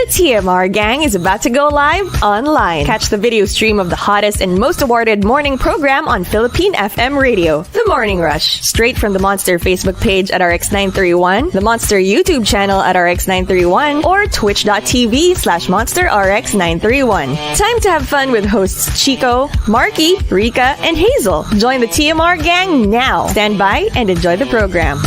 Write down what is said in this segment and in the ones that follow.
The TMR gang is about to go live online. Catch the video stream of the hottest and most awarded morning program on Philippine FM radio, The Morning Rush. Straight from the Monster Facebook page at RX931, the Monster YouTube channel at RX931, or twitch.tv/Monster RX931. Time to have fun with hosts Chico, Markki, Rica, and Hazel. Join the TMR gang now. Stand by and enjoy the program.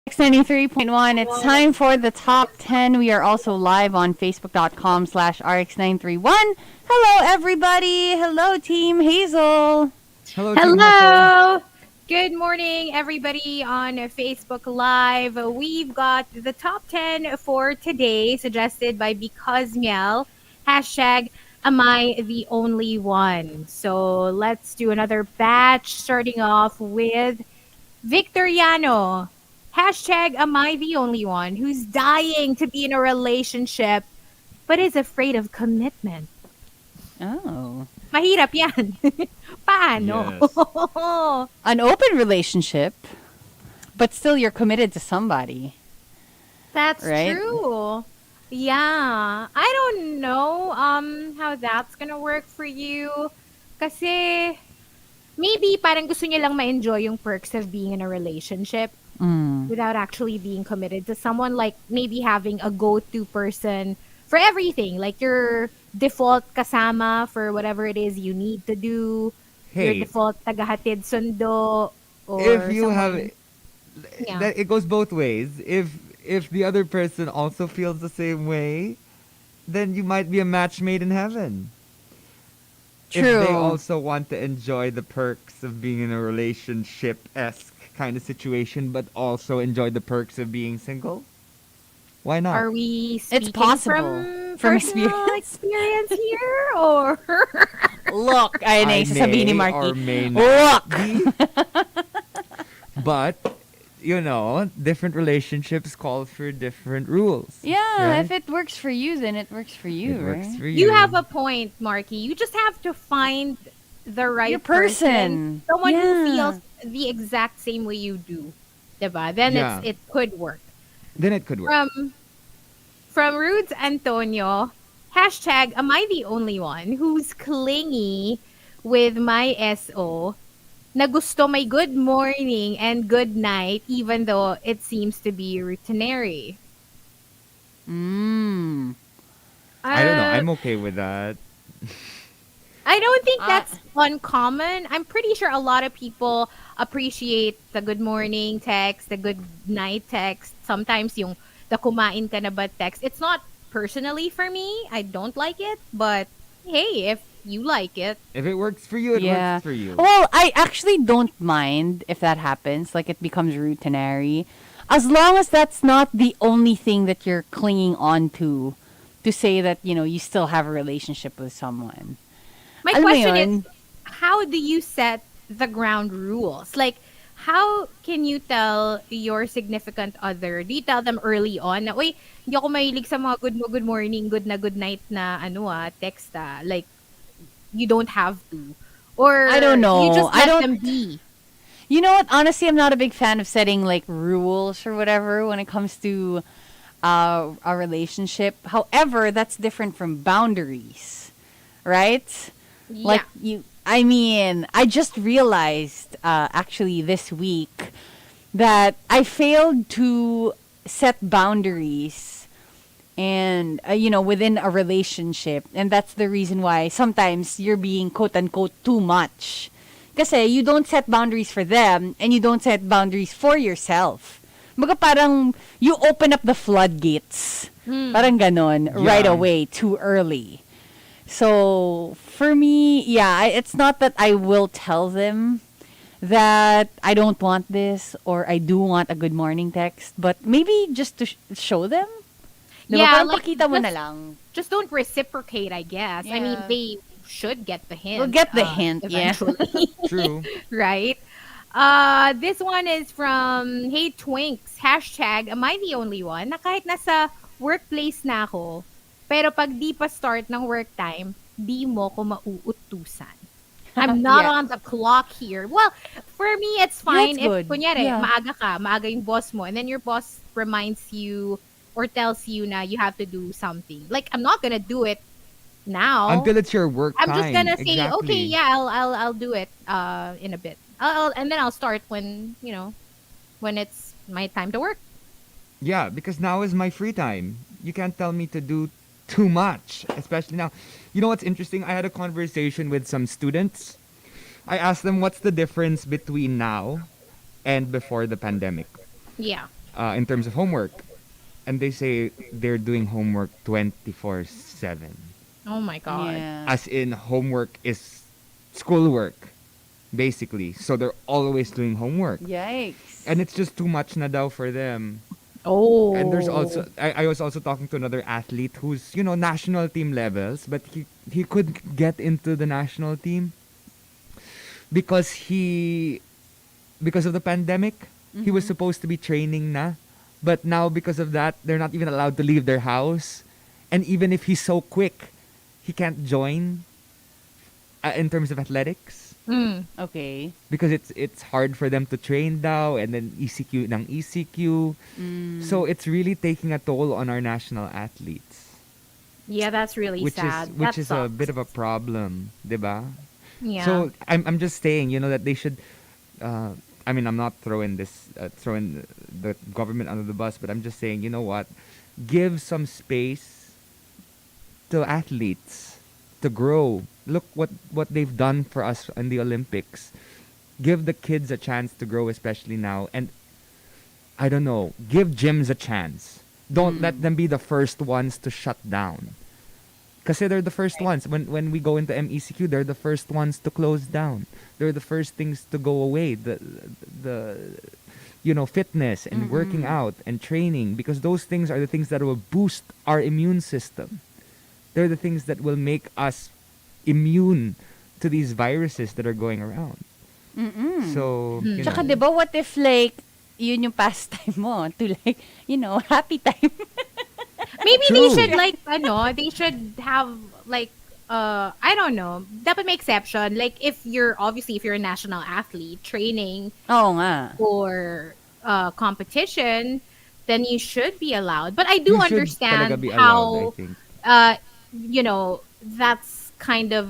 RX93.1. It's time for the top 10. We are also live on Facebook.com/RX931. Hello, everybody. Hello, Team Hazel. Hello. Hello. Team Hazel. Good morning, everybody on Facebook Live. We've got the top 10 for today, suggested by Because Miel. Hashtag, am I the only one? So let's do another batch, starting off with Victoriano. Hashtag, am I the only one who's dying to be in a relationship but is afraid of commitment? Oh. Mahirap yan. Paano? Yes. An open relationship, but still you're committed to somebody. That's Right? true. Yeah. I don't know how that's gonna work for you. Kasi maybe parang gusto niya lang ma-enjoy yung perks of being in a relationship without actually being committed to someone, like maybe having a go-to person for everything, like your default kasama for whatever it is you need to do, your Hey, default tagahatid sundo, or if you someone, have, yeah. that it goes both ways. If the other person also feels the same way, then you might be a match made in heaven. If they True. also want to enjoy the perks of being in a relationship-esque kind of situation, but also enjoy the perks of being single, why not? Are we speaking possible. from From personal experience here, or Look, ay na I sasabihin ni may Markki. or may not Look! be, but different relationships call for different rules. Yeah, right? if it works for you, then it works for you, It right? works for you. you have a point, Marky? You just have to find the right Your person. someone who Yeah. feels the exact same way you do, diba? Then Yeah. it could work. Then it could work. From Rudes Antonio, hashtag, am I the only one who's clingy with my SO na gusto may good morning and good night even though it seems to be routinary? I don't know. Uh, I'm okay with that. I don't think that's uncommon. I'm pretty sure a lot of people appreciate the good morning text, the good night text. Sometimes yung the kumain ka na ba text. It's not personally for me. I don't like it. But hey, if you like it. If it works for you, it works for you. Well, I actually don't mind if that happens, like it becomes routinary, as long as that's not the only thing that you're clinging on to say that, you still have a relationship with someone. My Alam mo question yun? is, how do you set the ground rules? Like, how can you tell your significant other? Do you tell them early on na, uy, hindi ako mahilig sa mga good morning, good night na text Like, you don't have to. Or I don't know. you just I let don't- them be. You know what? Honestly, I'm not a big fan of setting like rules or whatever when it comes to a relationship. However, that's different from boundaries, right? Like I just realized actually this week that I failed to set boundaries and within a relationship, and that's the reason why sometimes you're being quote unquote too much. Kasi you don't set boundaries for them and you don't set boundaries for yourself. Baga parang you open up the floodgates. Parang ganon right away too early. So, for me, it's not that I will tell them that I don't want this or I do want a good morning text, but maybe just to show them. Diba? Yeah, Parang like, pakita mo na lang. Just don't reciprocate, I guess. I mean, Yeah. they should get the hint. We'll get the hint, eventually. True. Right? This one is from Hey Twinks. Hashtag, am I the only one na kahit nasa workplace na ako, pero pag di pa start ng work time, di mo ko mauutusan? I'm not Yeah. on the clock here. Well, for me, it's fine That's if, good. kunyari, Yeah. maaga yung boss mo, and then your boss reminds you or tells you na you have to do something. Like, I'm not gonna do it now. Until it's your work I'm just time. gonna say, okay, Exactly. yeah, I'll do it in a bit. And then I'll start when, when it's my time to work. Yeah, because now is my free time. You can't tell me to do too much, especially now. You know what's interesting? I had a conversation with some students. I asked them what's the difference between now and before the pandemic Yeah. in terms of homework. And they say they're doing homework 24/7. Oh my god. Yeah. As in, homework is schoolwork, basically. So they're always doing homework. Yikes. And it's just too much na daw for them. Oh. And there's also I was also talking to another athlete who's national team levels, but he couldn't get into the national team because because of the pandemic. He was supposed to be training na, but now because of that they're not even allowed to leave their house, and even if he's so quick, he can't join in terms of athletics. Mm. Okay. Because it's hard for them to train daw, and then ECQ ng ECQ. So it's really taking a toll on our national athletes, Yeah, that's really which sad. which That is a sucks. bit of a problem, 'di ba? Yeah. So I'm just saying, that they should I mean, I'm not throwing the government under the bus, but I'm just saying, you know what? Give some space to athletes to grow. Look what they've done for us in the Olympics. Give the kids a chance to grow, especially now. And I don't know, give gyms a chance. Don't let them be the first ones to shut down. Because they're the first ones. When we go into MECQ, they're the first ones to close down. They're the first things to go away. The fitness and working out and training, because those things are the things that will boost our immune system. They're the things that will make us immune to these viruses that are going around. So, Tsaka, di ba, what if, like, yun yung pastime mo to, like, happy time? Maybe True. they should they should have like I don't know. Dapat may exception. Like if you're a national athlete training Oo nga. for competition, then you should be allowed. But I do you should understand talaga be allowed, I how think. that's kind of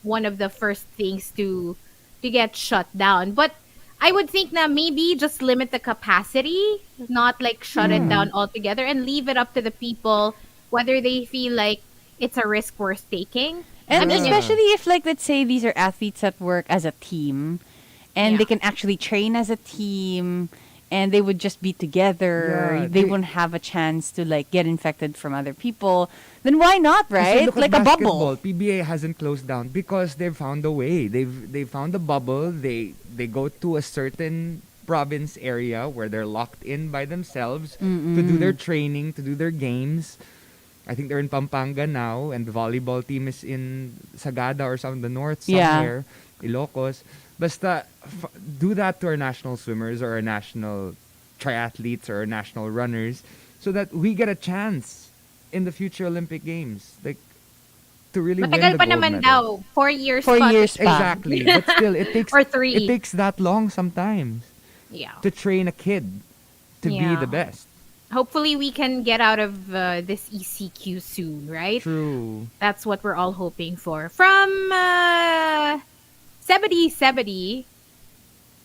one of the first things to get shut down. But I would think na maybe just limit the capacity, not like shut it down altogether, and leave it up to the people whether they feel like it's a risk worth taking. And Yeah. especially if, like, let's say these are athletes that work as a team and Yeah. they can actually train as a team and they would just be together. Yeah, they they- won't have a chance to, like, get infected from other people. Then why not, Kasi right? look at Like a basketball. bubble. PBA hasn't closed down because they've found a way. They've found a bubble. They go to a certain province area where they're locked in by themselves to do their training, to do their games. I think they're in Pampanga now, and the volleyball team is in Sagada or some the north Yeah. somewhere, Ilocos. Basta do that to our national swimmers or our national triathletes or our national runners, so that we get a chance in the future Olympic Games, like to really win Matagal the pa gold naman medal. daw. 4 years 4 pa. years pa. Exactly, but still, it takes Or 3. it takes that long sometimes Yeah. to train a kid to be Yeah. the best. Hopefully we can get out of this ECQ soon, right? True. That's what we're all hoping for. From 7070,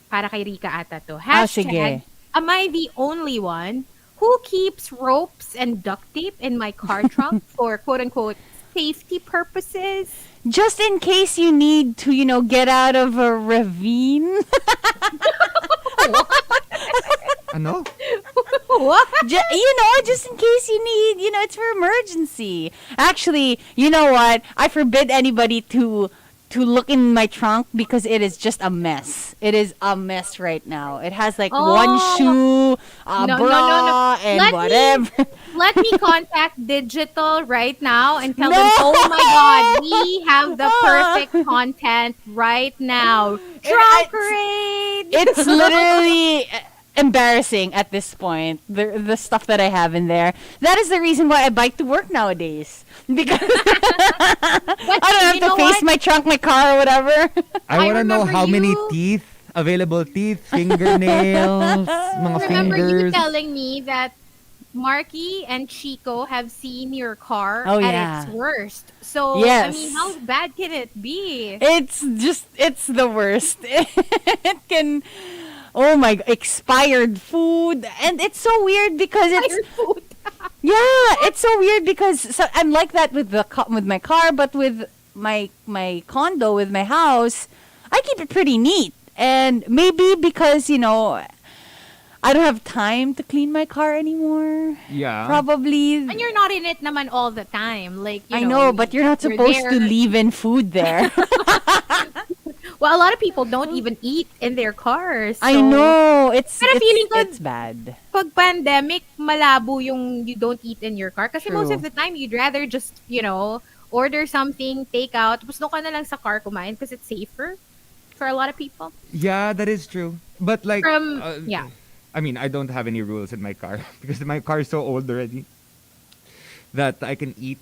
para kay Rica ata to. Sige. Am I the only one who keeps ropes and duct tape in my car trunk for quote-unquote safety purposes? Just in case you need to, get out of a ravine. Ano? What? Just in case you need, it's for emergency. Actually, you know what? I forbid anybody to look in my trunk because it is just a mess. It is a mess right now. It has like one Oh. shoe, a No, no, bra, no, no. and Let me- whatever. Let me contact Digital right now and tell No! them, oh my God, we have the perfect content right now. Trunk raid! It's literally embarrassing at this point. The stuff that I have in there. That is the reason why I bike to work nowadays. Because I don't have you to know face what? my trunk, my car, or whatever. I want to know remember how many you- teeth, available teeth, fingernails, mga Remember you fingers. telling me that Markki and Chico have seen your car Oh, at yeah. its worst. So, I Yes. mean, how bad can it be? It's the worst. It can, oh my, expired food. And it's so weird because it's, Your food. yeah, it's so weird because so I'm like that with with my car, but with my condo, with my house, I keep it pretty neat. And maybe because, I don't have time to clean my car anymore. Yeah. Probably. And you're not in it naman all the time. Like, I know, but you're not supposed to there. leave in food there. Well, a lot of people don't even eat in their cars. I so know. It's Pero feeling ko- it's bad. Pag pandemic, malabo yung you don't eat in your car. Kasi True. most of the time, you'd rather just, order something, take out, tapos doon ka na lang sa car kumain because it's safer for a lot of people. Yeah, that is true. But like, Yeah. I mean, I don't have any rules in my car because my car is so old already that I can eat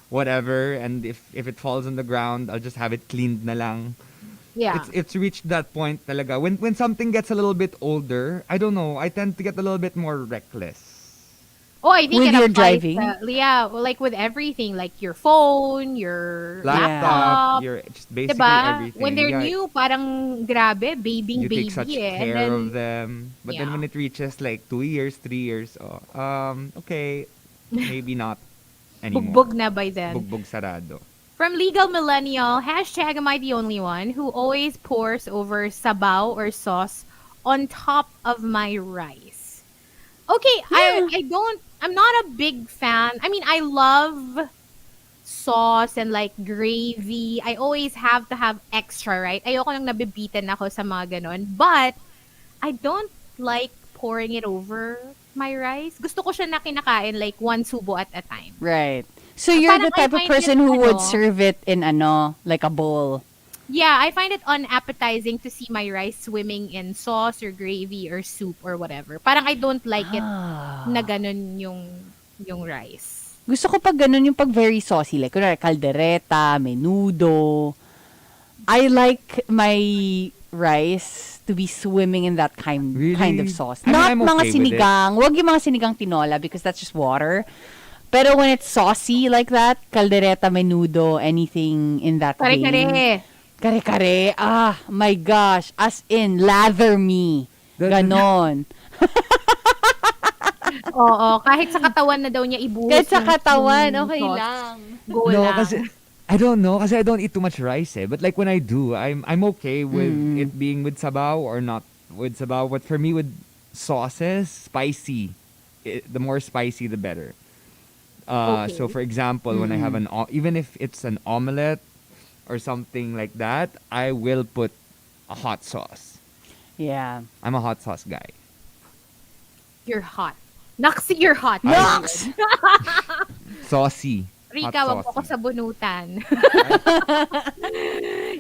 whatever, and if it falls on the ground, I'll just have it cleaned na lang. Yeah. It's reached that point talaga. When something gets a little bit older, I don't know, I tend to get a little bit more reckless. Oh, I think With it your applies driving? well, like with everything, like your phone, your Laptop, laptop, your just basically diba? everything. When they're Yeah, new, parang grabe, baby, you take such eh. care And then, of them. But then Yeah. when it reaches like 2 years, 3 years, okay, maybe not anymore. bugbog na by then. Bugbog sarado. From Legal Millennial, hashtag am I the only one who always pours over sabaw or sauce on top of my rice? Okay, I'm not a big fan. I mean, I love sauce and like gravy. I always have to have extra, right? Ayoko nang nabibitan ako sa mga ganon. But, I don't like pouring it over my rice. Gusto ko siya na kinakain like one subo at a time. Right. So you're Parang the type I of find person it, who would ano, serve it in like a bowl. Yeah, I find it unappetizing to see my rice swimming in sauce or gravy or soup or whatever. Parang I don't like it na ganun yung rice. Gusto ko pag ganun yung pag very saucy. Like, kunwari, caldereta, menudo. I like my rice to be swimming in that kind Really? of sauce. I mean, Not I'm mga okay with it. sinigang. Wag yung mga sinigang tinola because that's just water. Pero when it's saucy like that, caldereta, menudo, anything in that vein. Kare-kare. Kare-kare. Ah, my gosh. As in, lather me. Ganon. Oo, kahit sa katawan na daw niya ibuhos. Kahit sa yung- katawan, yung okay sauce. lang. Go No, lang. kasi I don't know kasi I don't eat too much rice But like when I do, I'm okay with it being with sabaw or not with sabaw. But for me with sauces, spicy. The more spicy the better. Okay. So for example, when I have even if it's an omelette or something like that, I will put a hot sauce. Yeah. I'm a hot sauce guy. You're hot. Noxy, you're hot. Nox! Saucy. Rica, Hot wag mo ko saucy. sa bunutan.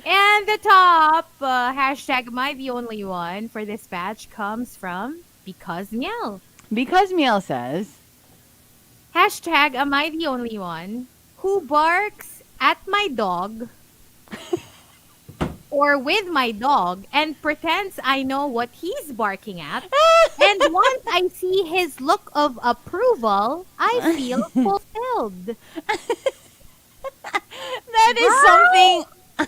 And the top hashtag am I the only one for this batch comes from Because Miel. Because Miel says, Hashtag am I the only one who barks at my dog or with my dog and pretends I know what he's barking at. And once I see his look of approval, I feel fulfilled. that is something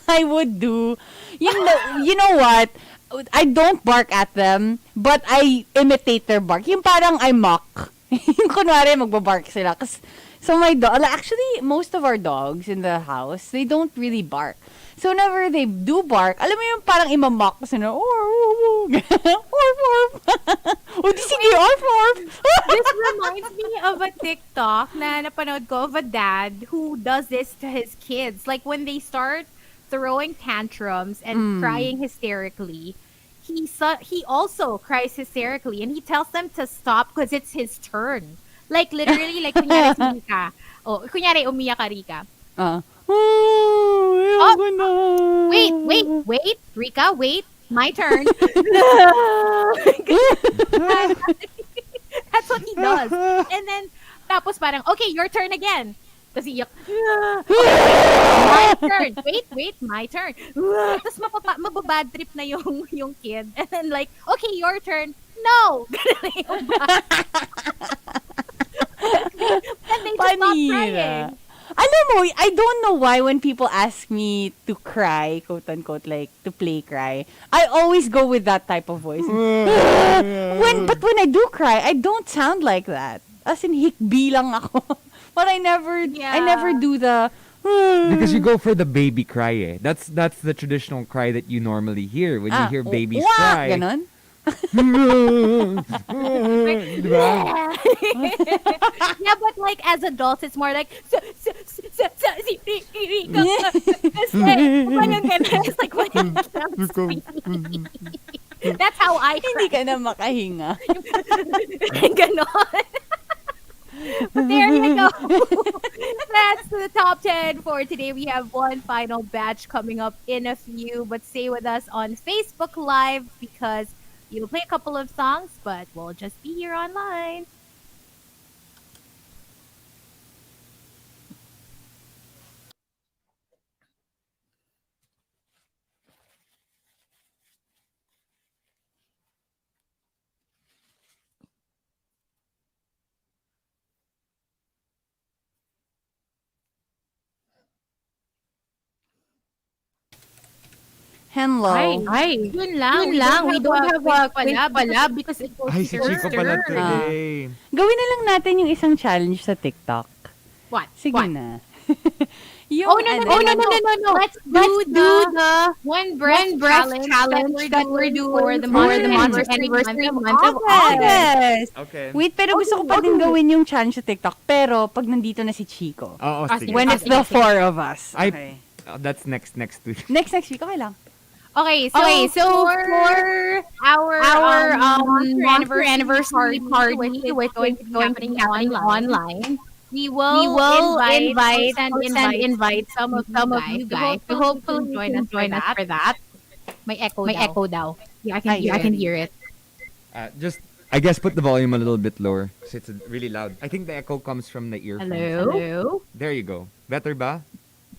I would do. You know what? I don't bark at them, but I imitate their bark. Yung parang I mock. Yung kunwari magbabark sila. So my dog, actually, most of our dogs in the house, they don't really bark. So whenever they do bark, alam mo yung parang imamock ko sila, orf, orf. O di sige, orf. This reminds me of a TikTok na napanood ko of a dad who does this to his kids. Like when they start throwing tantrums and crying hysterically, he also cries hysterically and he tells them to stop because it's his turn. Like literally, like kunyari si Rica. Oh, kunyari umiyak ka, Rica. Ayoko na. Wait, Rica, wait. my turn. That's what he does. And then, tapos parang, okay, your turn again. Tapos iyak. My turn. Wait, my turn. Tapos mababad trip na yung kid. And then like, okay, your turn. No! Ganun na yung bata. And they just stop crying. Alam mo, I don't know why when people ask me to cry, quote unquote, like to play cry, I always go with that type of voice. But when I do cry, I don't sound like that. As in hikbi lang ako. But I never do the Because you go for the baby cry eh. That's the traditional cry that you normally hear when you hear babies cry. Ganon? Diba? Yeah, but like as adults, it's more like it's like that's how I Hindi cry. ka na makahinga. Ganon. But there you go. That's the top 10 for today. We have one final batch coming up in a few, but stay with us on Facebook Live because you'll play a couple of songs, but we'll just be here online. Hello. Hi. Yun lang. We don't have a quick collab because it was Ay, si Chico pala today. Gawin na lang natin yung isang challenge sa TikTok. What? Sige What? na. No. Let's do the one breath challenge that we're doing for the Monster anniversary month of August. Okay. Wait, pero gusto ko pa din gawin yung challenge sa TikTok. Pero pag nandito na si Chico. Oo, sige. When it's the four of us. Ay, Okay. that's next week. Next week, okay lang. Okay, so for our Monster anniversary party, which is going to be happening online, we will invite some of you guys to hopefully join us for that. May echo daw. Yeah, I can hear it. Just, I guess, put the volume a little bit lower because it's really loud. I think the echo comes from the earphones. Hello? There you go. Better ba?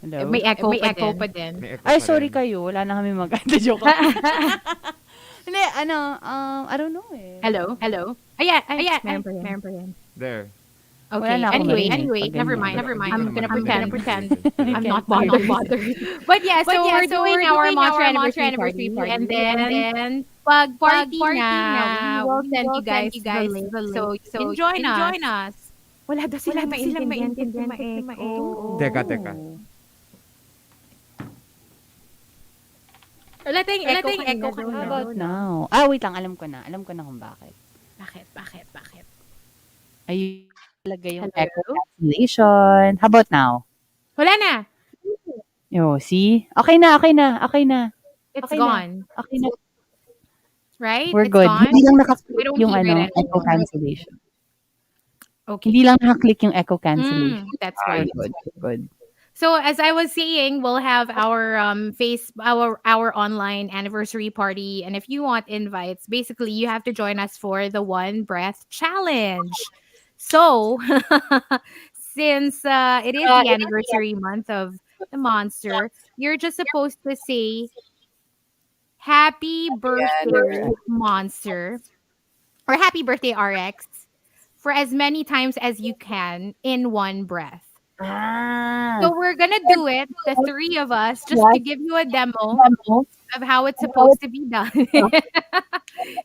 Hello? May echo pa din. May echo Ay, pa sorry rin. kayo. Wala na kami maganda. Joke. Hindi, I don't know eh. Hello? Ayan, meron pa yan. There. Okay. Wala na akong Anyway, marinig pag never ganyan. mind. I'm I'm gonna gonna pretend. Okay. I'm not bothered. But yeah, so we're doing our Monster anniversary party, and then pag party na, we will send you guys the link. So join us. Wala daw sila maintindihan. Teka. Letting echo How about now? Wait lang. Alam ko na kung bakit. Bakit? Ay, talaga yung echo cancellation. How about now? Wala na. Yo, see? Okay na. It's Okay gone. Okay na. Right? We're It's good. gone. Hindi lang nakaklik We don't yung hear it echo anymore. cancellation. Okay. Hindi lang nakaklik yung echo cancellation. That's right. Good. So as I was saying, we'll have our our online anniversary party, and if you want invites, basically you have to join us for the one breath challenge. So since it is the anniversary month of the Monster, you're just supposed to say "Happy birthday, Monster," or "Happy birthday, RX," for as many times as you can in one breath. So we're gonna do it, the three of us, just to give you a demo of how it's supposed to be done.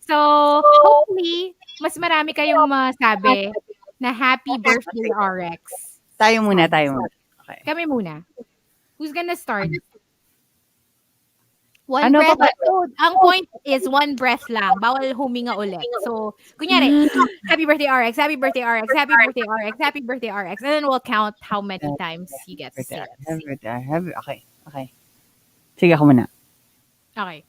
So hopefully, mas marami kayong masabi na happy birthday, RX. Tayo muna. Okay. Kami muna. Who's gonna start? One Ano breath. ba? So, ang point is one breath lang. Bawal huminga ulit. So, kunyari, happy birthday, RX, happy birthday, RX, happy birthday, RX, happy birthday, RX. And then we'll count how many times you get to say it. Okay. Sige ako muna. Okay.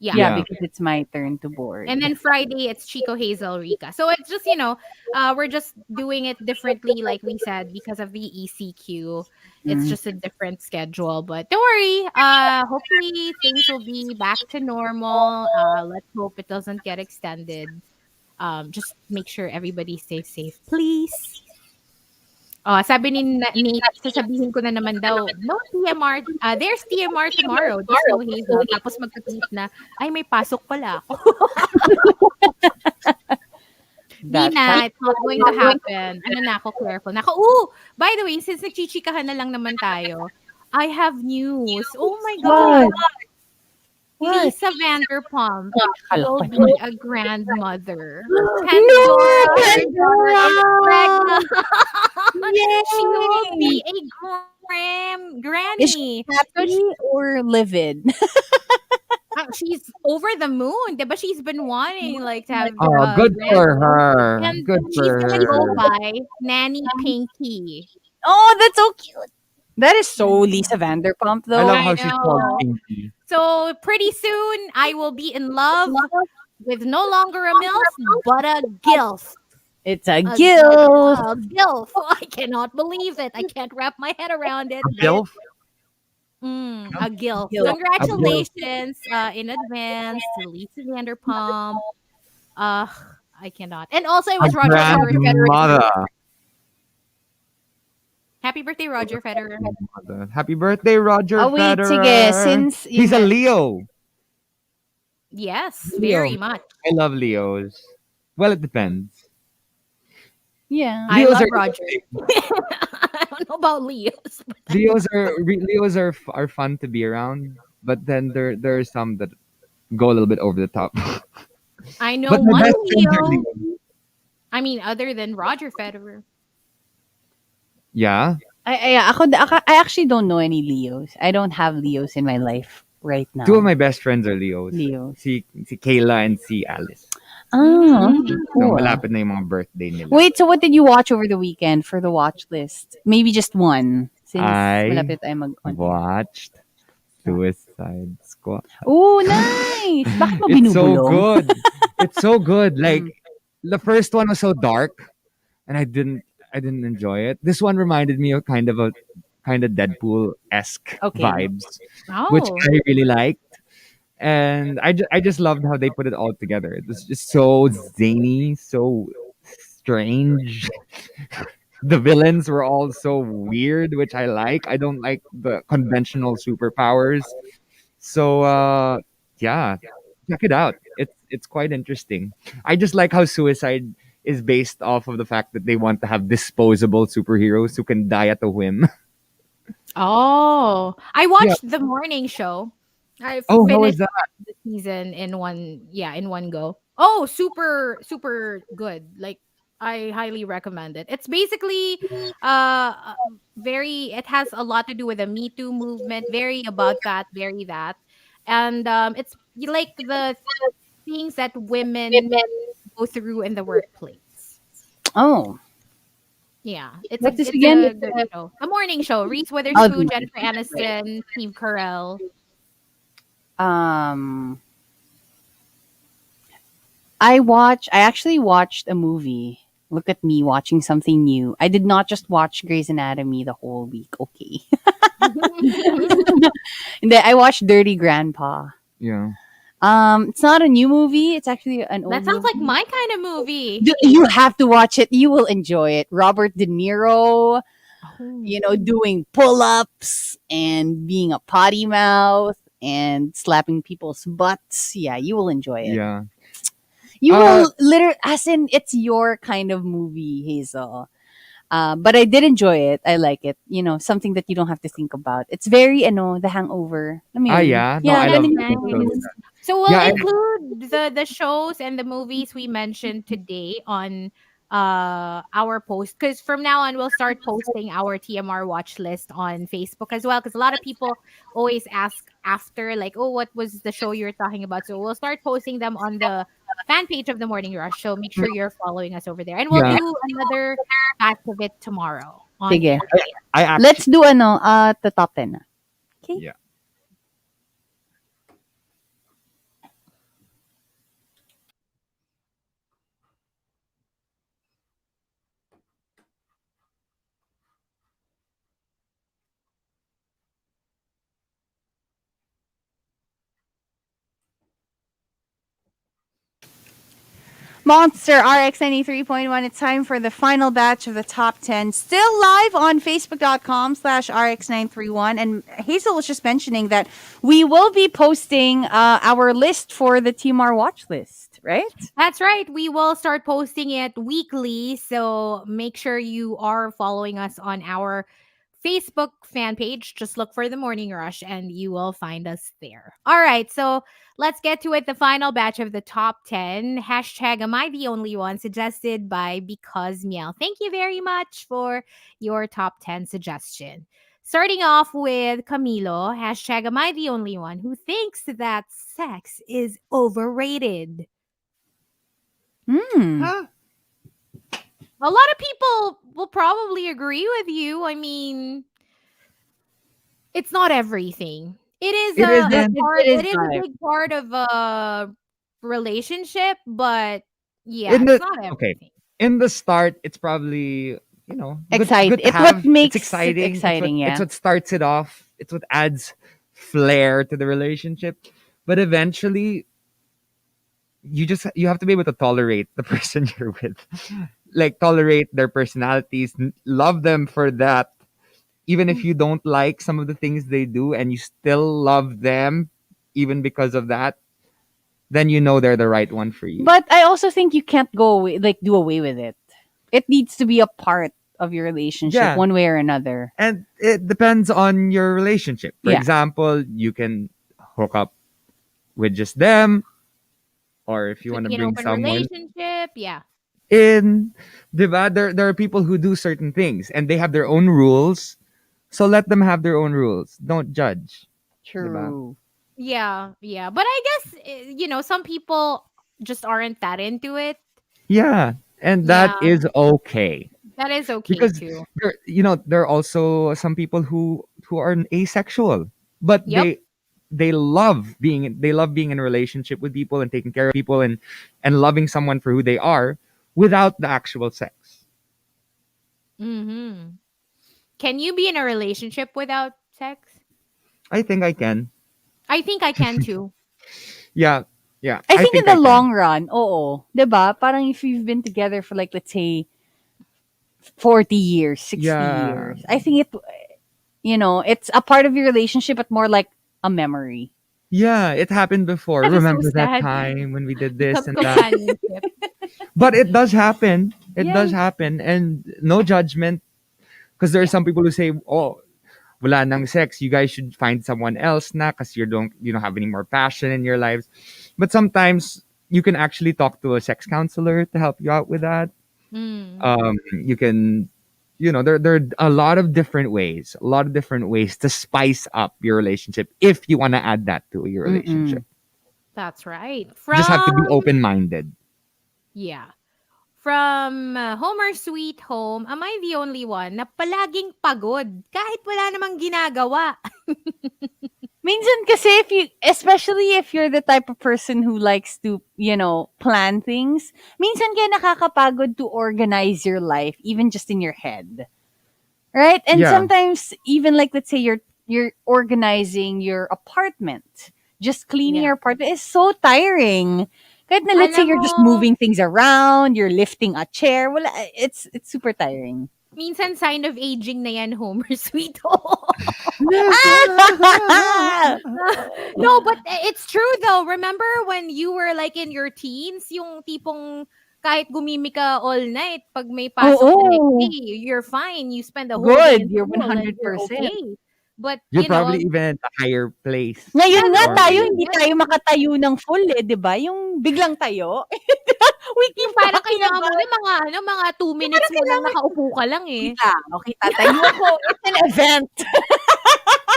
Yeah. Yeah, Yeah. because it's my turn to board. And then Friday it's Chico, Hazel, Rica. So it's just, we're just doing it differently, like we said, because of the ECQ. It's Mm. just a different schedule. But don't worry. Hopefully things will be back to normal. Let's hope it doesn't get extended. Just make sure everybody stays safe, please. Oh, sabi ni Nate, sasabihin ko na naman daw, no TMR, there's TMR tomorrow, just no Hazel. Tapos magka-tweet na, ay may pasok pala ako. Di That's how. na, it's not going to happen. Ano na ako, careful na ako. Ooh, by the way, since nagchichikahan na lang naman tayo, I have news. Oh my What? God. What? Lisa Vanderpump Akala will ko be a grandmother. No, Her daughter is Pandora! pregnant. She will Yay! be a Is she granny. So happy or livid? she's over the moon. But she's been wanting like to have Oh, good for grandchild. her. And Good she's for gonna go her. by Nanny Pinky. Oh, that's so cute. That is so Lisa Vanderpump, I love though. how I she's called know. Pinky. So pretty soon I will be in love with no longer a MILF, but a GILF. It's a A, guilt. a GILF. I cannot believe it. I can't wrap my head around it. Gilf? A GILF. Guilt. A gilf. Congratulations in advance to Lisa Vanderpump. Uh, I cannot. And also, it A was Roger Federer's grandmother. birthday. Happy birthday, Roger Federer. Happy birthday, Roger Oh, wait, sige. Federer. Since you He's a men- Leo. Yes, Leo. very much. I love Leos. Well, it depends. Yeah. I Leos love are Roger. I don't know about Leos. Leos are fun to be around, but then there are some that go a little bit over the top. I know But my one best friends are Leo. Leos. I mean, other than Roger Federer. Yeah. I actually don't know any Leos. I don't have Leos in my life right now. Two of my best friends are Leos. Leos. Si Kayla and si Alice. Oh, okay, So, cool. malapit na yung mga birthday nila. Wait, so what did you watch over the weekend for the watch list? Maybe just one. Since I malapit tayo mag watched Suicide Squad. Oh, nice! Bakit mo It's so binubulong? good. It's so good. Like the first one was so dark, and I didn't enjoy it. This one reminded me of kind of Deadpool-esque Okay. vibes, Oh. which I really liked. And I just loved how they put it all together. It was just so zany, so strange. The villains were all so weird, which I like. I don't like the conventional superpowers. So yeah, check it out. It's quite interesting. I just like how Suicide is based off of the fact that they want to have disposable superheroes who can die at a whim. Oh. I watched the morning show. I Oh, how was finished that? the season in one go. Oh, super super good. Like I highly recommend it. It's basically very it has a lot to do with the Me Too movement, very about that, very that. And it's like the things that women go through in the workplace. Oh, Yeah, it's What's this it's again? a good show. A morning show. Reese Oh, Witherspoon, the- Jennifer Aniston, Steve Carell. um, I actually watched a movie. Look at me watching something new. I did not just watch Grey's Anatomy the whole week. Okay. And then I watched Dirty Grandpa. Yeah. It's not a new movie. It's actually an old That sounds like movie. my kind of movie. You have to watch it. You will enjoy it. Robert De Niro, Oh. doing pull-ups and being a potty mouth and slapping people's butts. Yeah, you will enjoy it. Yeah. You will literally, as in, it's your kind of movie, Hazel. But I did enjoy it. I like it. Something that you don't have to think about. It's very, The Hangover. I mean, Yeah. No, I yeah, love ganun nice. yung those. feels. So we'll Yeah, include the shows and the movies we mentioned today on our post, because from now on we'll start posting our TMR watch list on Facebook as well, because a lot of people always ask after, like, oh, what was the show you were talking about? So we'll start posting them on the fan page of the Morning Rush, so make sure you're following us over there, and we'll Yeah. do another batch of it tomorrow on Sige. I actually Let's do the top 10 na. Okay? Yeah. Monster RX93.1. It's time for the final batch of the top 10. Still live on Facebook.com/RX931. And Hazel was just mentioning that we will be posting our list for the TMR watch list, right? That's right. We will start posting it weekly. So make sure you are following us on our Facebook fan page. Just look for the Morning Rush and you will find us there. All right. So let's get to it. The final batch of the top 10. Hashtag Am I the Only One? Suggested by Because Miel. Thank you very much for your top 10 suggestion. Starting off with Camilo. Hashtag Am I the Only One who thinks that sex is overrated? Hmm. A lot of people will probably agree with you. I mean, it's not everything. It is It a isn't. part. It is It is a like big part of a relationship, but yeah, In it's the not okay, everything. in the start, it's probably Excite- good to it's what have. makes It's it exciting. exciting, It's yeah. what starts it off. It's what adds flair to the relationship. But eventually, you have to be able to tolerate the person you're with, like tolerate their personalities, love them for that. Even if you don't like some of the things they do, and you still love them, even because of that, then you know they're the right one for you. But I also think you can't go away, like do away with it. It needs to be a part of your relationship, Yeah. one way or another. And it depends on your relationship. For Yeah. example, you can hook up with just them, or if you Could want to be an bring open someone relationship. Yeah. in, diba? There are people who do certain things and they have their own rules. So let them have their own rules. Don't judge. Diba? True. Yeah. Yeah. But I guess, some people just aren't that into it. Yeah. And that Yeah. is okay. That is okay Because too. there are also some people who are asexual, but Yep. they love being in a relationship with people and taking care of people, and loving someone for who they are without the actual sex. Mm-hmm. Can you be in a relationship without sex? I think I can. I think I can too. Yeah. Yeah. I I think in think the I can. long run, oo. 'Di ba? Parang if you've been together for like, let's say, 40 years, 60 Yeah. years, I think it's a part of your relationship, but more like a memory. Yeah, it happened before. That is so Remember that sad. time when we did this Becomes and that? companionship. But it does happen. It does Yeah. happen, and no judgment. Because there are Yeah. some people who say, "Oh, wala nang sex. You guys should find someone else na because you don't have any more passion in your lives." But sometimes you can actually talk to a sex counselor to help you out with that. Mm. You can, there are a lot of different ways to spice up your relationship if you want to add that to your relationship. That's right. You just have to be From open minded. yeah. From Homer Sweet Home, am I the only one na palaging pagod kahit wala namang ginagawa? Minsan kasi especially if you're the type of person who likes to, plan things, minsan kaya nakakapagod to organize your life, even just in your head. Right? And Yeah. sometimes even like, let's say you're organizing your apartment. Just cleaning Yeah. your apartment is so tiring. Kahit na let's say Alam you're mo, just moving things around, you're lifting a chair, wala, it's super tiring. minsan sign of aging na yan, Homer Sweet Home. No, but it's true though. Remember when you were like in your teens, yung tipong kahit gumimi ka all night, pag may pasok the next Oo. day, you're fine. You spend the whole day in Good. You're school and you're 100%. okay. But, You're probably even at a higher place. Ngayon nga Or- tayo, hindi tayo makatayo ng full di ba? Yung biglang tayo. We keep yung parang talking kailangan mo about na mga 2 minutes mo lang nakaupo ka lang eh. okay, tatayo ko. It's an event.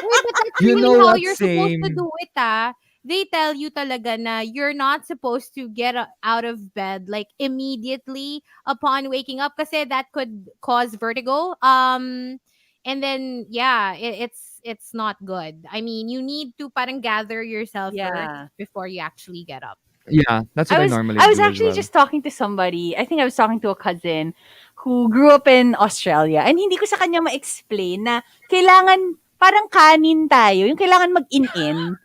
Uy, but that's You really know how what, you're supposed to same. do it, ah. They tell you talaga na you're not supposed to get out of bed like immediately upon waking up kasi that could cause vertigo. And then yeah, it's not good. I mean, you need to parang gather yourself Yeah. first before you actually get up. Yeah, that's what I normally I was do actually as well. just talking to somebody. I think I was talking to a cousin who grew up in Australia. And hindi ko sa kanya ma-explain na kailangan parang kanin tayo. Yung kailangan mag-in-in.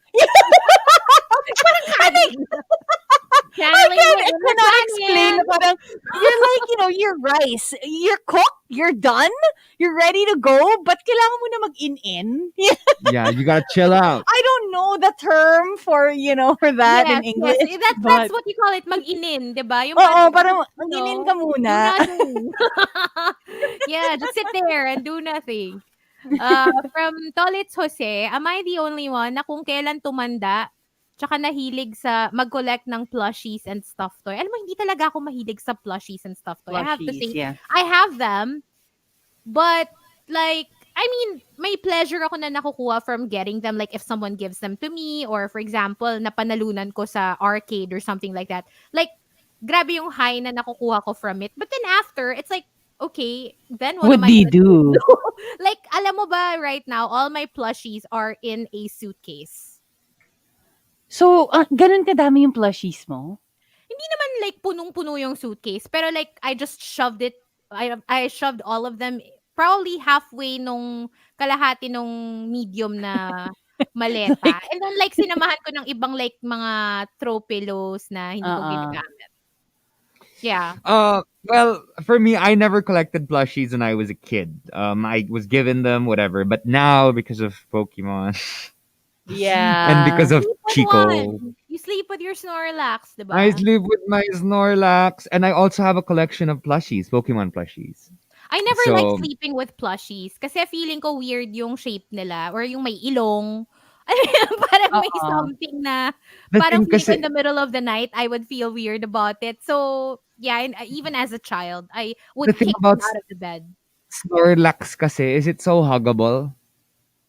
Channeling my I inner cannot explain na Batman. parang, you're like, you're rice. You're cooked. You're done. You're ready to go. But kailangan mo na mag-in-in. Yeah, you gotta chill out. I don't know the term for, for that in Yes, yes. English. That's But, what you call it, mag-inin, 'di ba? Yung oo, parang, parang mag-in-in ka do muna. nothing. Yeah, just sit there and do nothing. From Tolitz Jose, am I the only one na kung kailan tumanda, tsaka nahilig sa mag-collect ng plushies and stuffed toy? Alam mo, hindi talaga ako mahilig sa plushies and stuffed toy. I have to Plushies, say, yeah. I have them, but like, I mean, may pleasure ako na nakukuha from getting them. Like, if someone gives them to me, or for example, napanalunan ko sa arcade or something like that. Like, grabe yung high na nakukuha ko from it. But then after, it's like, okay, then what What am do I you gonna do? do? Like, alam mo ba, right now, all my plushies are in a suitcase. So, ganun kadami yung plushies mo? Hindi naman like punong-puno yung suitcase, pero like I just shoved it. I shoved all of them probably halfway nung kalahati nung medium na maleta. Like, And then like sinamahan ko ng ibang like mga throw pillows na hindi ko uh-uh. ginagamit. Yeah. Well, for me, I never collected plushies when I was a kid. I was given them, whatever. But now, because of Pokemon and because Yeah. of Sleep with Chico, one. You sleep with your Snorlax, I diba? sleep with my Snorlax, and I also have a collection of plushies, Pokemon plushies. I never like So sleeping with plushies kasi feeling ko weird yung shape nila or yung may ilong. Parang may Uh-uh. something na the parang thing, feeling ko kasi in the middle of the night, I would feel weird about it. So, yeah, and even as a child, I the would thing kick them about out of the bed. Snorlax, kasi, is it so huggable?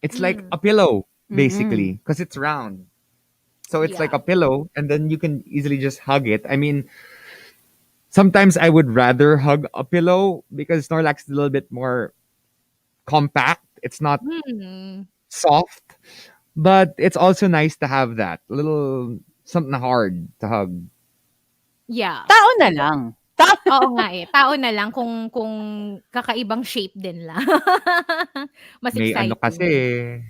It's like Mm, a pillow, Mm-mm. basically, because it's round. So it's like yeah. a pillow, and then you can easily just hug it. I mean, sometimes I would rather hug a pillow because Snorlax is a little bit more compact. It's not Hmm. soft, but it's also nice to have that little something hard to hug. Yeah. Tao na lang. Oo nga eh. Tao na lang kung kakaibang shape din lang. Mas May ano kasi, exciting.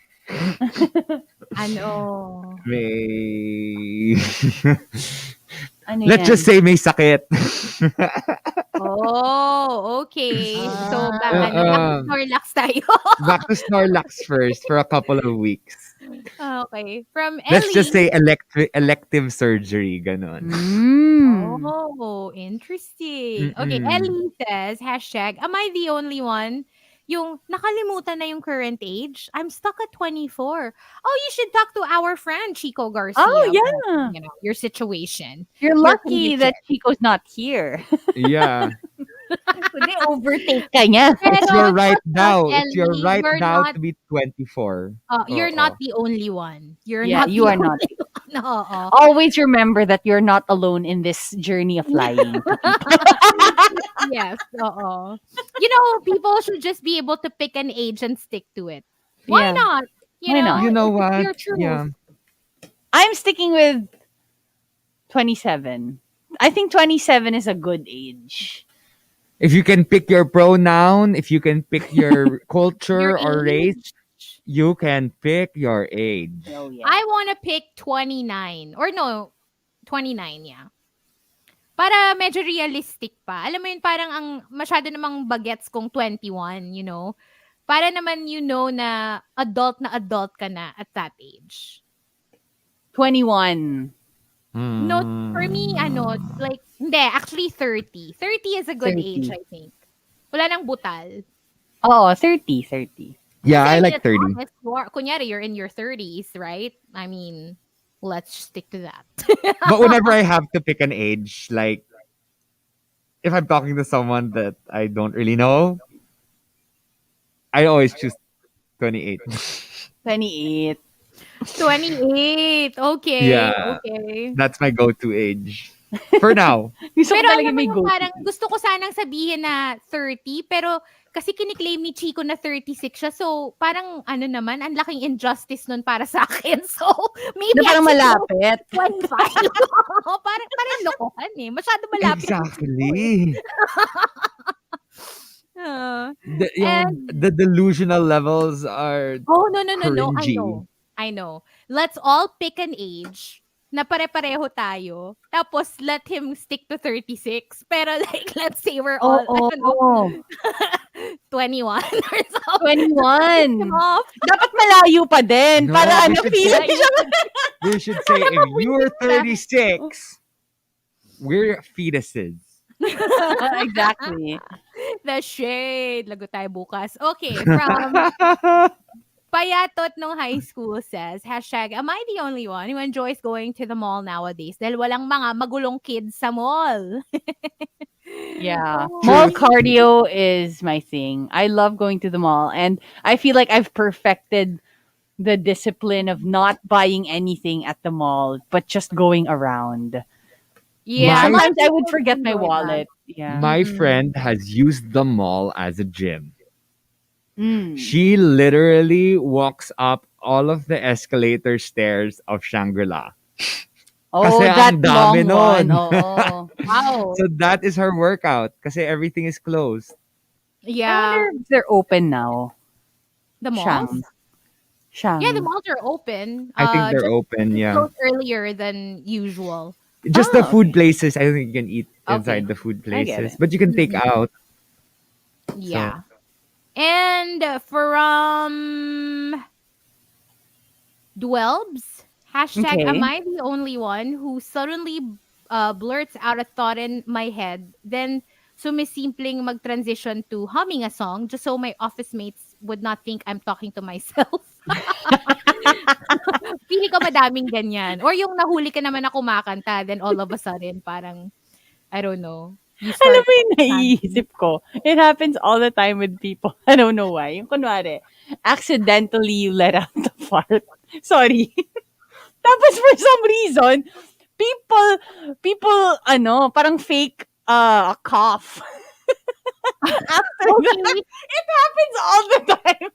Ano? may Ano let's just yan? say may sakit. Oh, okay. So, back to Uh, Snorlax tayo. Back to Snorlax first for a couple of weeks. Okay. From Let's just Ellie. say elective surgery, ganon. Mm. Oh, interesting. Okay, Mm-mm. Ellie says, hashtag, am I the only one? Yung nakalimutan na yung current age? I'm stuck at 24. Oh, you should talk to our friend Chico Oh, Garcia about, yeah. your situation, You're your lucky condition. that Chico's not here. Yeah. Kundi overtake ka niya. It's Pero your right trust us, now. It's your Ellie, right now to be 24. you're not Oo. the only one. You're Yeah, not you the are not. only one. Oo. Always remember that you're not alone in this journey of lying. Yes, oo. People should just be able to pick an age and stick to it. Why Yeah. not? Why not? You know It's what? your truth. Yeah. I'm sticking with 27. I think 27 is a good age. If you can pick your pronoun, if you can pick your culture Your or race, age? you can pick your age. Oh, yeah. I want to pick 29. Or no, 29, yeah. Para medyo realistic pa. Alam mo yun, parang ang masyado namang bagets kung 21, Para naman na adult ka na at that age. 21. No, for me, like, hindi, actually 30. 30 is a good 30. age, I think. Wala nang butal. Oh, 30. 30. Yeah, Kasi, I I mean, like as 30. long as kunyari, you're in your 30s, right? I mean, let's stick to that. But whenever I have to pick an age, like if I'm talking to someone that I don't really know, I always choose 28. 28. 28. Okay. Yeah. Okay. That's my go-to age. For now. Gusto ko Pero talaga alam mo may yung go. parang gusto ko sanang sabihin na 30, pero kasi kiniklaim ni Chico na 36 siya. So, parang naman, ang laking injustice nun para sa akin. So, maybe Na parang I should go malapit. 25. parang lokohan eh. Masyado malapit. Exactly. Ah. The delusional levels are Oh, no. cringy. I know. Let's all pick an age. na pare-pareho tayo. Tapos, let him stick to 36. Pero like, let's say we're all, I don't know, Oo. 21 or something. Him 21. off. Dapat malayo pa din. No, Para we should feel say, siya. we should say if you're 36, we're fetuses. Exactly. The shade. Lago tayo bukas. Okay, from Payatot nung high school says, hashtag, am I the only one who enjoys going to the mall nowadays? Dahil walang mga magulong kids sa mall. Yeah. Oh. Mall cardio is my thing. I love going to the mall. And I feel like I've perfected the discipline of not buying anything at the mall, but just going around. Yeah. My- Sometimes I would people forget my enjoy that. wallet. Yeah. My friend has used the mall as a gym. Mm. She literally walks up all of the escalator stairs of Shangri-La. Oh, Kasi that ang dami long one. nun. Oo. Wow. So that is her workout kasi everything is closed. I Yeah. wonder if they're open now. The malls? Shang. Yeah, the malls are open. I think they're Just open, yeah. closed earlier than usual. Just the Oh, food places. I don't think you can eat Okay. inside the food I get places. it. But you can take out. Yeah. And from Dwelbs, hashtag, Okay. am I the only one who suddenly blurts out a thought in my head, then sumisimpleng mag-transition to humming a song just so my office mates would not think I'm talking to myself? Pili ko madaming ganyan. Or yung nahuli ka naman na kumakanta, then all of a sudden, parang, I don't know, you Alam start mo yung naiisip ko? It happens all the time with people. I don't know why. Yung kunwari, accidentally you let out the fart. Sorry. Tapos for some reason, people, parang fake cough. After that, it happens all the time.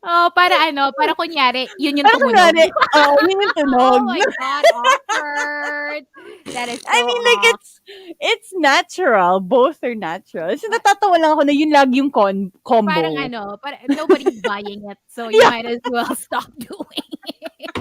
Oh, para kunyari, yun yung Parang tumunog. kunwari, yun yung tunog. Oh my God, awkward. That is so I mean, like, it's natural. Both are natural. So, natatawa lang ako na yun lagi yung combo. parang nobody's buying it, so you Yeah. might as well stop doing it.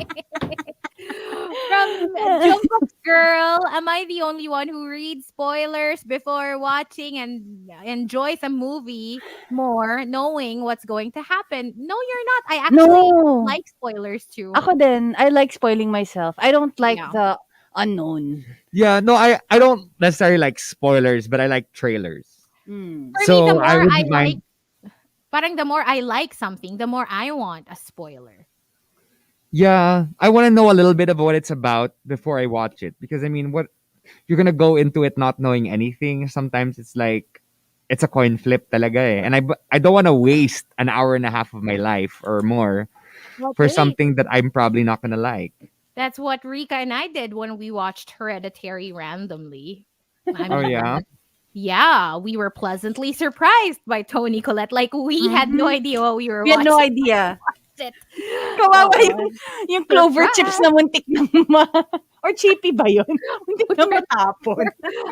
From Jungkook's girl, am I the only one who reads spoilers before watching and enjoys a movie more, knowing what's going to happen? No, you're not. I actually No. like spoilers too. Ako din, I like spoiling myself. I don't like Yeah. the unknown. Yeah, no, I don't necessarily like spoilers, but I like trailers. Mm. For So me, the more I I, wouldn't like, mind. parang the more I like something, the more I want a spoiler. Yeah, I want to know a little bit of what it's about before I watch it because I mean, what you're gonna go into it not knowing anything. Sometimes it's like it's a coin flip talaga eh. And I don't want to waste an hour and a half of my life or more for Okay. something that I'm probably not gonna like. That's what Rica and I did when we watched Hereditary randomly. I Oh mean, yeah. yeah, we were pleasantly surprised by Tony Collette. Like, we had no idea what we were We had watching. no idea. It. Kawawa Oo. yung clover Surprise! chips na muntik na or chippy ba yun? Muntik na matapon.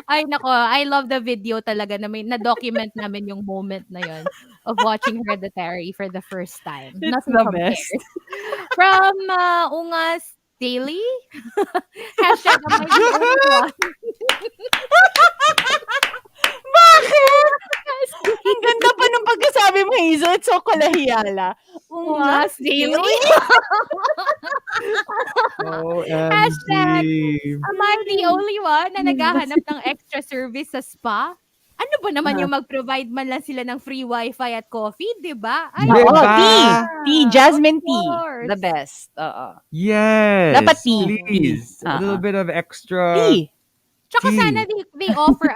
Ay, nako, I love the video talaga na-document namin yung moment na yun of watching Hereditary for the first time. It's Nothing the compares. best. From Ungas Daily, hashtag, am I the only one? Bakit? Ang ganda pa nung pagkasabi mo, Hazel. It's so kalahiyala. Ungas Daily. Hashtag, am I the only one na naghahanap ng extra service sa spa? Ano ba naman yung mag-provide man lang sila ng free wifi at coffee, di ba? Ay, Diba? Oo, tea. Jasmine Of tea. course. The best. Oo. Yes. Dapat tea. Please. A little bit of extra. Tea. Tsaka Tea. sana they offer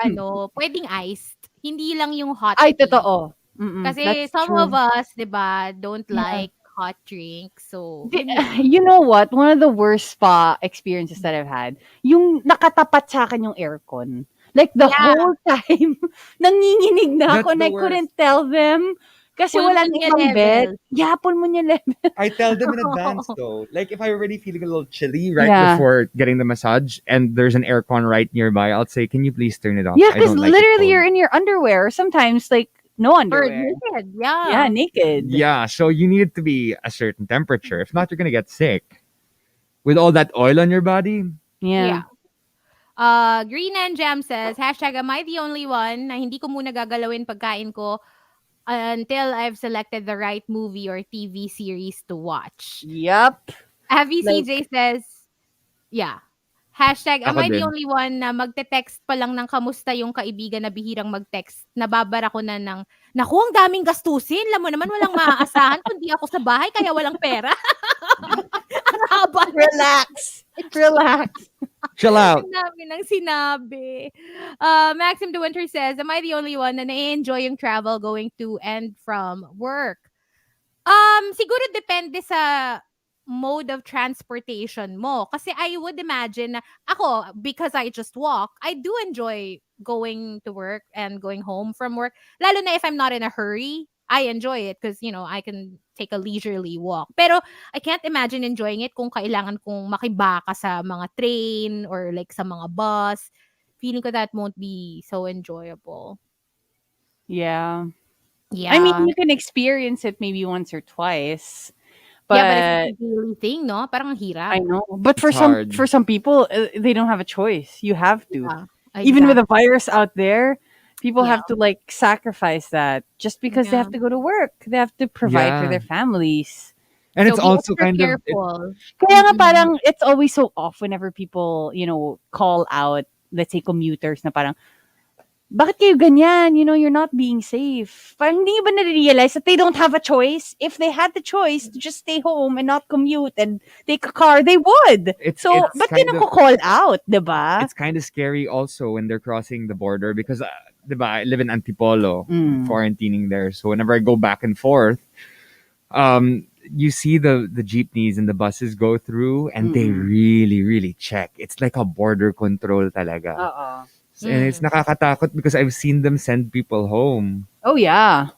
pwedeng iced. Hindi lang yung hot Ay, tea. totoo. Mm-mm, Kasi that's some true. of us, di ba, don't Yeah. like hot drinks. So, You know what? One of the worst spa experiences that I've had, yung nakatapat sa akin yung aircon. Like the Yeah. whole time, nanginginig na ako That's and I the couldn't tell them. Kasi wala nang Pulmonya ibang level. bed. Yeah, pulmonya level. I tell them in advance though. Like if I'm already feeling a little chilly right Yeah. before getting the massage and there's an aircon right nearby, I'll say, "Can you please turn it off?" Yeah, I because don't like it literally cold." you're in your underwear. Sometimes like no or underwear. naked. Yeah. Yeah, naked. Yeah, so you need it to be a certain temperature. If not, you're gonna get sick. with all that oil on your body. Yeah. Yeah. Green and Jam says, hashtag, am I the only one na hindi ko muna gagalawin pagkain ko until I've selected the right movie or TV series to watch? Yup. Avi Like, CJ says, yeah. Hashtag, am Ako I the din. only one na magte-text pa lang ng kamusta yung kaibigan na bihirang mag-text? Nababara ko na ng, naku, ang daming gastusin. Alam mo naman, walang maaasahan kundi ako sa bahay, kaya walang pera. Ang haba. relax. Relax. Chill out. Ang dami ng sinabi. Maxim de Winter says, am I the only one na na-enjoy yung travel going to and from work? Siguro depende sa mode of transportation mo. Kasi I would imagine na ako, because I just walk, I do enjoy going to work and going home from work. Lalo na if I'm not in a hurry, I enjoy it because, I can take a leisurely walk. Pero I can't imagine enjoying it kung kailangan kong makibaka sa mga train or like sa mga bus. Feeling ko that won't be so enjoyable. Yeah. Yeah. I mean, you can experience it maybe once or twice. But yeah, but it's a daily thing, no? Parang ang hirap. I know. But for It's some hard. for some people, they don't have a choice. You have to. Yeah, Even with a exactly. virus out there, people Yeah. have to like sacrifice that just because they Yeah. have to go to work. They have to provide for Yeah. their families. And So it's be also extra kind of careful. Kaya nga Mhm. parang it's always so off whenever people, call out, let's say commuters na parang, bakit kayo ganyan? You're not being safe. Parang hindi nyo ba na-realize that they don't have a choice? If they had the choice to just stay home and not commute and take a car, they would. It's- So, it's ba't kind yun of- ako call out, diba? it's kind of scary also when they're crossing the border because diba, I live in Antipolo, Mm. quarantining there. So whenever I go back and forth, you see the jeepneys and the buses go through and they Mm-mm. really, really check. It's like a border control talaga. Oo. And it's nakakatakot because I've seen them send people home. Oh, yeah.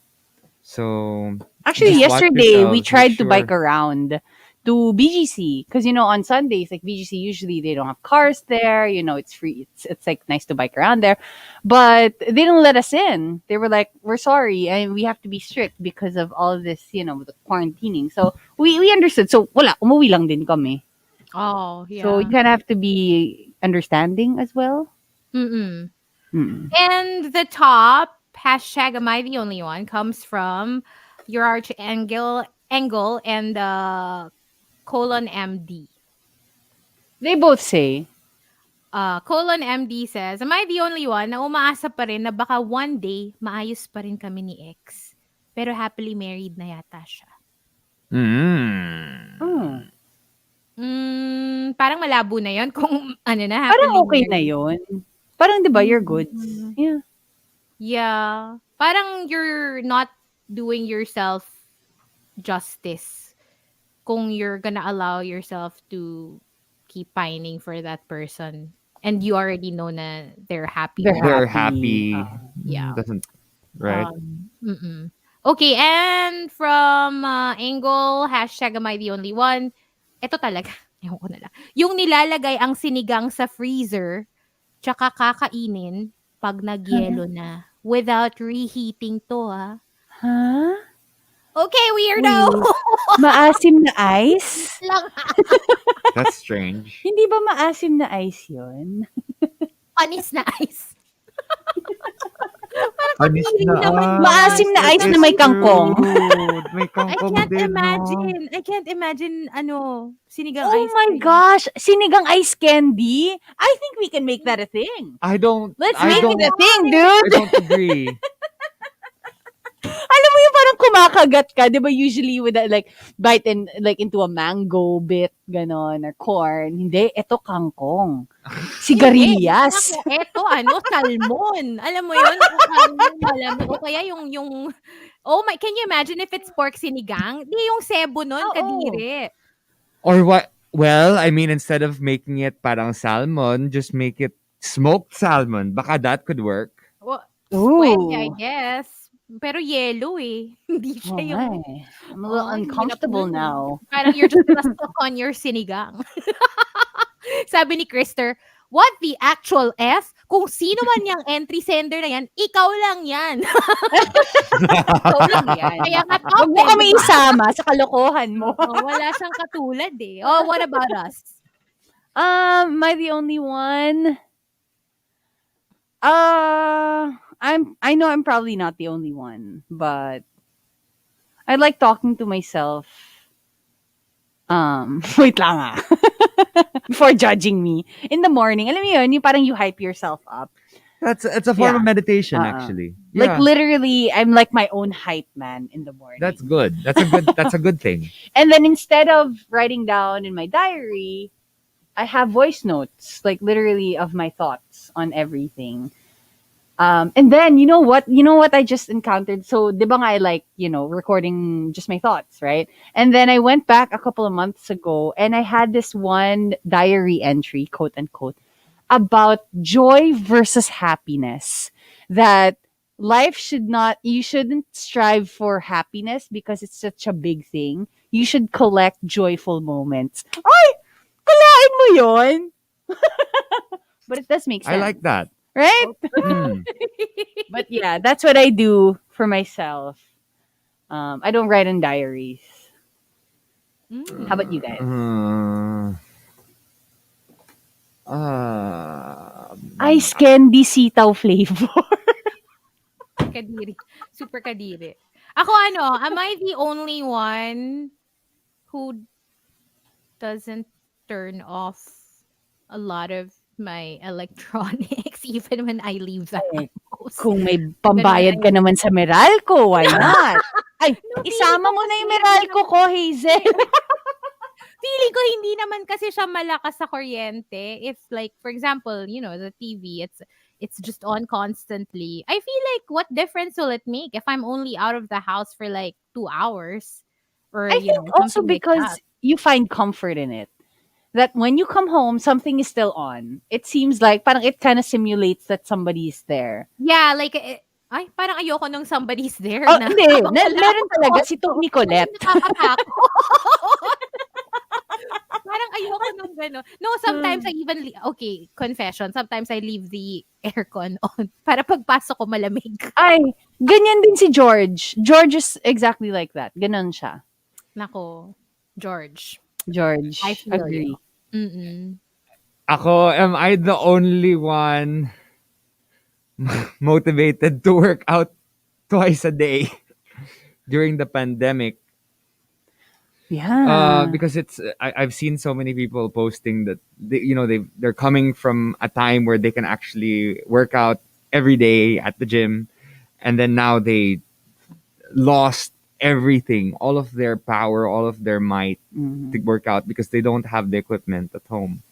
So Actually, just watch yesterday, yourselves, we make tried to sure. bike around to BGC. Because, on Sundays, like BGC, usually they don't have cars there. It's free. It's like nice to bike around there. But they didn't let us in. They were like, we're sorry. And we have to be strict because of all of this, the quarantining. So, we understood. So, wala. Umuwi lang din kami. Oh, yeah. So, you kind of have to be understanding as well. Mm-mm. Mm. And the top hashtag am I the only one comes from your arch angle and colon MD. They both say, Colon MD says, am I the only one na umaasa pa rin na baka one day maayos pa rin kami ni ex? Pero happily married na yata siya. Parang malabo na yon kung ano na happily parang okay na married. yun. Parang, di ba, you're good. Yeah. Yeah. Parang you're not doing yourself justice kung you're gonna allow yourself to keep pining for that person and you already know na they're happy. They're happy. happy. Yeah. Doesn't right? Okay, and from Angle, hashtag am I the only one? Ito talaga, ewan ko na lang. Yung nilalagay ang sinigang sa freezer, tsaka kakainin pag nagyelo na. Without reheating to, ha? Huh? Okay, weirdo! Maasim na ice? Lang, That's strange. Hindi ba maasim na ice yun? panis na ice. Panis na Maasim na ice na may kangkong. Dude, may I kangkong can't din, imagine. I can't imagine, sinigang Oh ice my cream. gosh! Sinigang ice candy? I think we can make that a thing. I don't. Let's I make don't, it a thing, I dude! don't agree. Alam mo yung parang kumakagat ka, di ba usually with that, like, bite in, like, into a mango bit, ganon, or corn. Hindi, eto kangkong. Sigarilyas. Eto, salmon. Alam mo yun? Alam mo, o kaya yung, oh my, can you imagine if it's pork sinigang? Di yung sebo nun, Oo. kadiri. Or what? Well, I mean, instead of making it parang salmon, just make it smoked salmon. Baka that could work. Well, Ooh. pwede, I guess. Pero yellow eh. Hindi Oh siya yung... my. I'm a little Oh, uncomfortable hirap now. nun. Parang you're just gonna suck on your sinigang. Sabi ni Krister, What the actual F? Kung sino man yung entry sender na yan, ikaw lang yan. Ikaw lang yan. Kaya nga top Huwag mo 10, kami diba? isama sa kalokohan mo. Wala siyang katulad eh. Oh, what about us? Am I the only one? I know I'm probably not the only one, but I like talking to myself. Wait lang ah. Before judging me. In the morning, alam mo yun, yung parang you hype yourself up. It's a form Yeah. of meditation, Uh-uh. actually. Like Yeah, literally, I'm like my own hype man in the morning. that's good. That's a good thing. And then instead of writing down in my diary, I have voice notes, like literally of my thoughts on everything. And then you know what I just encountered. So, di ba nga I like, recording just my thoughts, right? And then I went back a couple of months ago and I had this one diary entry, quote unquote, about joy versus happiness. That you shouldn't strive for happiness because it's such a big thing. You should collect joyful moments. Ay! Kalain mo yon. But it does make sense. I like that. Right? Mm. But yeah, that's what I do for myself. I don't write in diaries. How about you guys? Ice candy sitaw flavor. Kadiri. Super kadiri. Ako am I the only one who doesn't turn off a lot of my electronics even when I leave the house? Kung may pambayad ka naman sa Meralco, why not? Ay, isama mo na yung Meralco ko, Hazel. Feeling ko hindi naman kasi siya malakas sa kuryente. If like, for example, the TV, it's just on constantly. I feel like what difference will it make if I'm only out of the house for like 2 hours? Or, I think also something like because that. you find comfort in it. That when you come home, something is still on. It seems like parang it kind of simulates that somebody's there. Yeah, like, ay, parang ayoko nung somebody's there. Oh, na, hindi. Meron talaga si Tony Colette. Nakakatakot. Parang ayoko nung gano'n. No, sometimes I even, okay, confession, sometimes I leave the aircon on para pagpasok ko malamig. Ay, ganyan din si George. George is exactly like that. Ganon siya. Nako, George. George. I feel Agree. you. Mm-mm. Ako, am I the only one motivated to work out twice a day during the pandemic? Yeah. Because I've seen so many people posting that they're coming from a time where they can actually work out every day at the gym, and then now they lost everything, all of their power, all of their might to work out because they don't have the equipment at home.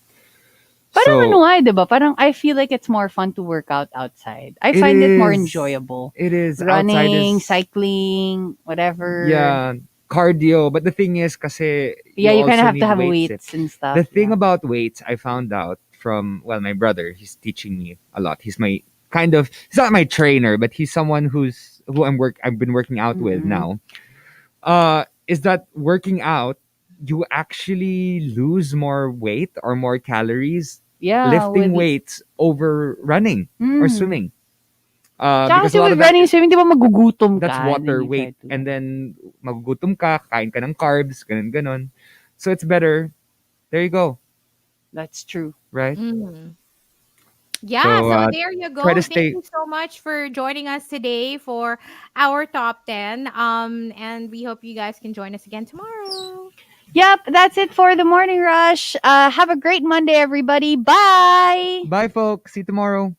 Parang diba? Parang I feel like it's more fun to work out outside. I find it more enjoyable. It is. Running, Outside is, cycling, whatever. yeah, cardio. But the thing is, kasi Yeah, you kind also of have need to have weights. weights and stuff. The thing about weights, I found out from my brother. He's teaching me a lot. He's my he's not my trainer, but he's someone who I've been working out with now. Is that working out, you actually lose more weight or more calories lifting weights over running or swimming. Because a lot with of that, running, swimming, di ba magugutom ka? that's water weight. And then magugutom ka, kain ka ng carbs, ganun. So it's better. There you go. That's true. Right? Mm. Yeah, so there you go. try to Thank you so much for joining us today for our top 10. And we hope you guys can join us again tomorrow. Yep, that's it for the Morning Rush. Have a great Monday, everybody. Bye! Bye, folks. See you tomorrow.